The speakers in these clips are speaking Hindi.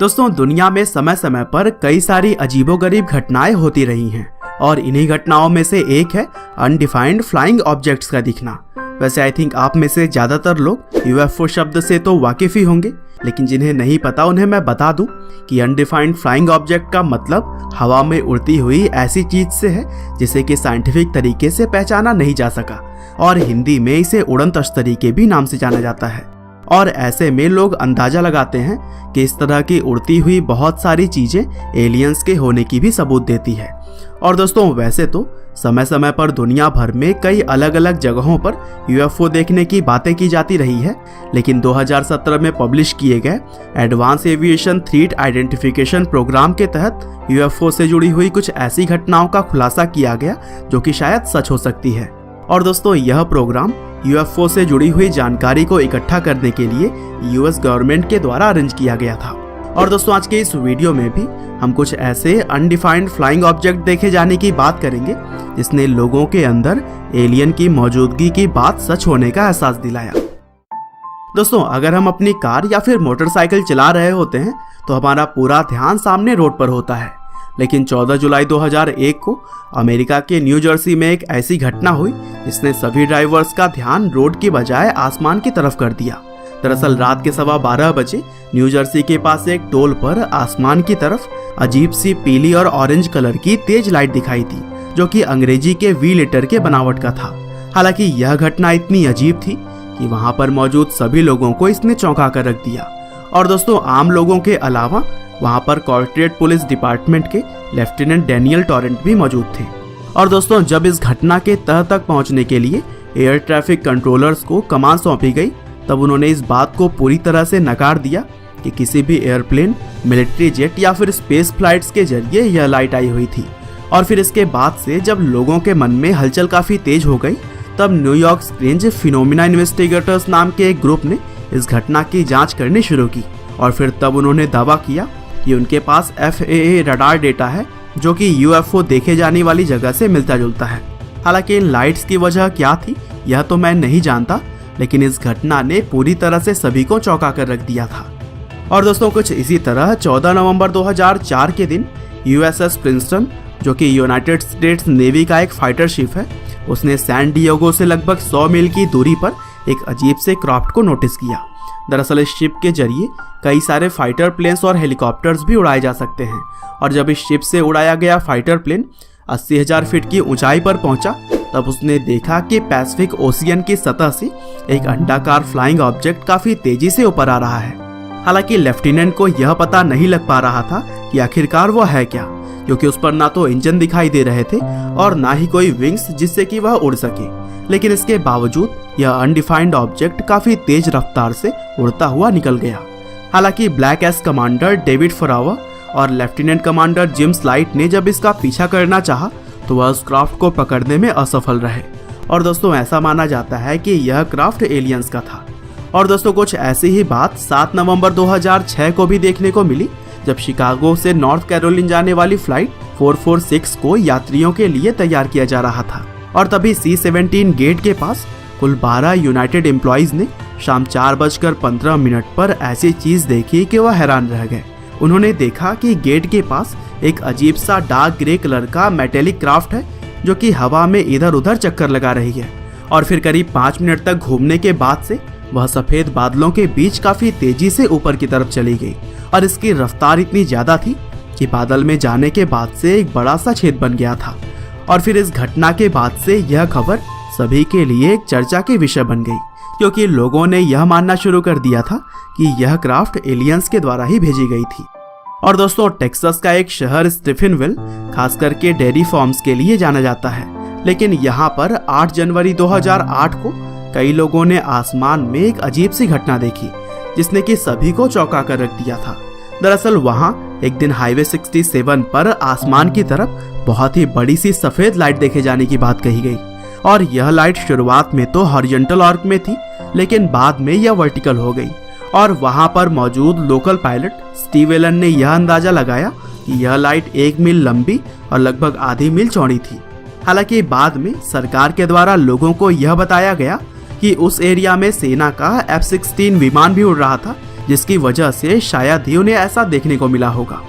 दोस्तों, दुनिया में समय समय पर कई सारी अजीबोगरीब घटनाएं होती रही हैं और इन्हीं घटनाओं में से एक है अनडिफाइंड फ्लाइंग ऑब्जेक्ट्स का दिखना। वैसे आई थिंक आप में से ज्यादातर लोग यूएफओ शब्द से तो वाकिफ ही होंगे, लेकिन जिन्हें नहीं पता उन्हें मैं बता दूं कि अनडिफाइंड फ्लाइंग ऑब्जेक्ट का मतलब हवा में उड़ती हुई ऐसी चीज से है जिसे कि साइंटिफिक तरीके से पहचाना नहीं जा सका, और हिंदी में इसे उड़न तश्तरी के भी नाम से जाना जाता है। और ऐसे में लोग अंदाजा लगाते हैं कि इस तरह की उड़ती हुई बहुत सारी चीजें एलियंस के होने की भी सबूत देती है। और दोस्तों, वैसे तो समय समय पर दुनिया भर में कई अलग अलग जगहों पर यूएफओ देखने की बातें की जाती रही है, लेकिन 2017 में पब्लिश किए गए advance aviation threat identification programme के तहत यूएफओ से जुड़ी हुई कुछ ऐसी घटनाओं का खुलासा किया गया जो कि शायद सच हो सकती है। और दोस्तों, यह प्रोग्राम यूएफओ से जुड़ी हुई जानकारी को इकट्ठा करने के लिए यूएस गवर्नमेंट के द्वारा अरेंज किया गया था। और दोस्तों, आज के इस वीडियो में भी हम कुछ ऐसे अनडिफाइंड फ्लाइंग ऑब्जेक्ट देखे जाने की बात करेंगे जिसने लोगों के अंदर एलियन की मौजूदगी की बात सच होने का एहसास दिलाया। दोस्तों, अगर हम अपनी कार या फिर मोटरसाइकिल चला रहे होते हैं तो हमारा पूरा ध्यान सामने रोड पर होता है, लेकिन 14 जुलाई 2001 को अमेरिका के न्यू जर्सी में एक ऐसी घटना हुई जिसने सभी ड्राइवर्स का ध्यान रोड की बजाय आसमान की तरफ कर दिया। दरअसल रात के 12:15 बजे न्यू जर्सी के पास एक टोल पर आसमान की तरफ अजीब सी पीली और ऑरेंज कलर की तेज लाइट दिखाई थी, जो कि अंग्रेजी के वी लेटर के बनावट का था। हालांकि यह घटना इतनी अजीब थी कि वहां पर मौजूद सभी लोगों को इसने चौंका कर रख दिया। और दोस्तों, आम लोगों के अलावा वहां पर कॉर्पोरेट पुलिस डिपार्टमेंट के लेफ्टिनेंट डैनियल टॉरेंट भी मौजूद थे। और दोस्तों, जब इस घटना के तह तक पहुंचने के लिए एयर ट्रैफिक कंट्रोलर्स को कमान सौंपी गई, तब उन्होंने इस बात को पूरी तरह से नकार दिया कि किसी भी एयरप्लेन, मिलिट्री जेट या फिर स्पेस फ्लाइट्स के जरिए यह लाइट आई हुई थी। और फिर इसके बाद से जब लोगों के मन में हलचल काफी तेज हो गई, तब न्यूयॉर्क स्ट्रेंज फिनोमिना इन्वेस्टिगेटर्स नाम के एक ग्रुप ने इस घटना की जांच करनी शुरू की। और फिर तब उन्होंने दावा किया कि उनके पास FAA रडार डेटा है जो कि यूएफओ देखे जाने वाली जगह से मिलता जुलता है। हालांकि इन लाइट्स की वजह क्या थी यह तो मैं नहीं जानता, लेकिन इस घटना ने पूरी तरह से सभी को चौंका कर रख दिया था। और दोस्तों, कुछ इसी तरह 14 नवंबर 2004 के दिन USS प्रिंसटन, जो कि यूनाइटेड स्टेट्स नेवी का एक फाइटर शिप है, उसने सैन डिएगो से लगभग 100 मील की दूरी पर एक अजीब से क्राफ्ट को नोटिस किया। दरअसल इस शिप के जरिए कई सारे फाइटर प्लेन्स और हेलीकॉप्टर्स भी उड़ाए जा सकते हैं, और जब इस शिप से उड़ाया गया फाइटर प्लेन 80,000 फीट की ऊंचाई पर पहुंचा, तब उसने देखा कि पैसिफिक ओशियन की सतह से एक अंडाकार फ्लाइंग ऑब्जेक्ट काफी तेजी से ऊपर आ रहा है। हालांकि लेफ्टिनेंट को यह पता नहीं लग पा रहा था कि आखिरकार वह है क्या, क्योंकि उस पर ना तो इंजन दिखाई दे रहे थे और ना ही कोई विंग्स जिससे कि वह उड़ सके। लेकिन इसके बावजूद यह अनडिफाइंड ऑब्जेक्ट काफी तेज रफ्तार से उड़ता हुआ निकल गया। हालांकि ब्लैक एस कमांडर डेविड फरावर और लेफ्टिनेंट कमांडर जिम स्लाइट ने जब इसका पीछा करना चाहा तो वह उस क्राफ्ट को पकड़ने में असफल रहे। और दोस्तों, ऐसा माना जाता है कि यह क्राफ्ट एलियंस का था। और दोस्तों, कुछ ऐसी ही बात 7 नवंबर 2006 को भी देखने को मिली, जब शिकागो से नॉर्थ कैरोलिन जाने वाली फ्लाइट 446 को यात्रियों के लिए तैयार किया जा रहा था। और तभी C-17 गेट के पास कुल 12 यूनाइटेड एम्प्लॉइज ने शाम 4:15 पर ऐसी चीज देखी कि वह हैरान रह गए। उन्होंने देखा कि गेट के पास एक अजीब सा डार्क ग्रे कलर का मेटेलिक क्राफ्ट है जो कि हवा में इधर उधर चक्कर लगा रही है। और फिर करीब 5 मिनट तक घूमने के बाद से वह सफेद बादलों के बीच काफी तेजी से ऊपर की तरफ चली गई, और इसकी रफ्तार इतनी ज्यादा थी कि बादल में जाने के बाद से एक बड़ा सा छेद बन गया था। और फिर इस घटना के बाद से यह खबर सभी के लिए एक चर्चा के विषय बन गई, क्योंकि लोगों ने यह मानना शुरू कर दिया था कि यह क्राफ्ट एलियंस के द्वारा ही भेजी गई थी। और दोस्तों, टेक्सास का एक शहर स्टीफनविल खास करके डेयरी फार्म्स के लिए जाना जाता है, लेकिन यहाँ पर 8 जनवरी 2008 को कई लोगों ने आसमान में एक अजीब सी घटना देखी जिसने कि सभी को चौंका कर रख दिया था। दरअसल वहाँ एक दिन हाईवे 67 पर आसमान की तरफ बहुत ही बड़ी सी सफेद लाइट देखे जाने की बात कही गई, और यह लाइट शुरुआत में तो हॉरिजॉन्टल आर्क में थी, लेकिन बाद में यह वर्टिकल हो गई। और वहां पर मौजूद लोकल पायलट स्टीव एलन ने यह अंदाजा लगाया कि यह लाइट 1 मील लंबी और लगभग आधी मील चौड़ी थी। हालांकि बाद में सरकार के द्वारा लोगों को यह बताया गया कि उस एरिया में सेना का F-16 विमान भी उड़ रहा था, जिसकी वजह से शायद ही उन्हें ऐसा देखने को मिला होगा।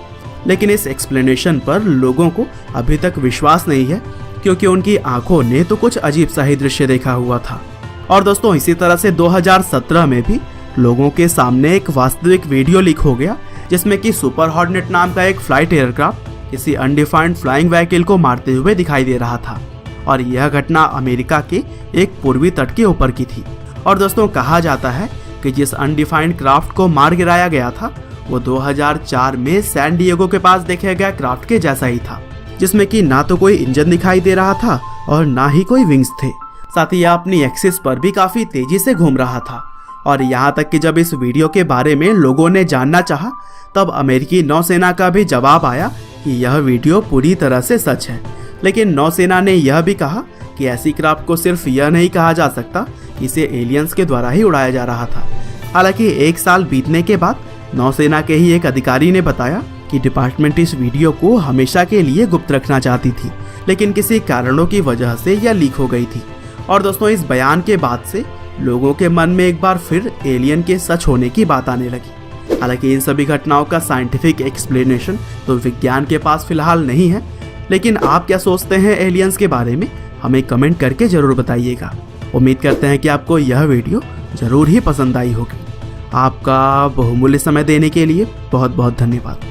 लेकिन इस एक्सप्लेनेशन पर लोगों को अभी तक विश्वास नहीं है, क्योंकि उनकी आंखों ने तो कुछ अजीब सा ही दृश्य देखा हुआ था। और दोस्तों, इसी तरह से 2017 में भी लोगों के सामने एक वास्तविक वीडियो लीक हो गया, जिसमें कि सुपर हॉर्नेट नाम का एक फ्लाइट एयरक्राफ्ट किसी अनडिफाइंड फ्लाइंग व्हीकल को मारते हुए दिखाई दे रहा था। और यह घटना अमेरिका के एक पूर्वी तट के ऊपर की थी। और दोस्तों, कहा जाता है कि जिस अनडिफाइंड क्राफ्ट को मार गिराया गया था वो 2004 में सैन डिएगो के पास देखे गए क्राफ्ट के जैसा ही था, जिसमें कि ना तो कोई इंजन दिखाई दे रहा था और ना ही कोई विंग्स थे। साथ ही यह अपनी एक्सिस पर भी काफी तेजी से घूम रहा था। और यहाँ तक कि जब इस वीडियो के बारे में लोगों ने जानना चाहा, तब अमेरिकी नौसेना का भी जवाब आया कि यह वीडियो पूरी तरह से सच है। लेकिन नौसेना ने यह भी कहा कि ऐसी क्राफ्ट को सिर्फ यह नहीं कहा जा सकता कि इसे एलियंस के द्वारा ही उड़ाया जा रहा था। हालांकि 1 साल बीतने के बाद नौसेना के ही एक अधिकारी ने बताया कि डिपार्टमेंट इस वीडियो को हमेशा के लिए गुप्त रखना चाहती थी, लेकिन किसी कारणों की वजह से यह लीक हो गई थी। और दोस्तों, इस बयान के बाद से लोगों के मन में एक बार फिर एलियन के सच होने की बात आने लगी। हालांकि इन सभी घटनाओं का साइंटिफिक एक्सप्लेनेशन तो विज्ञान के पास फिलहाल नहीं है, लेकिन आप क्या सोचते हैं एलियंस के बारे में, हमें कमेंट करके जरूर बताइएगा। उम्मीद करते हैं कि आपको यह वीडियो जरूर ही पसंद आई होगी। आपका बहुमूल्य समय देने के लिए बहुत बहुत धन्यवाद।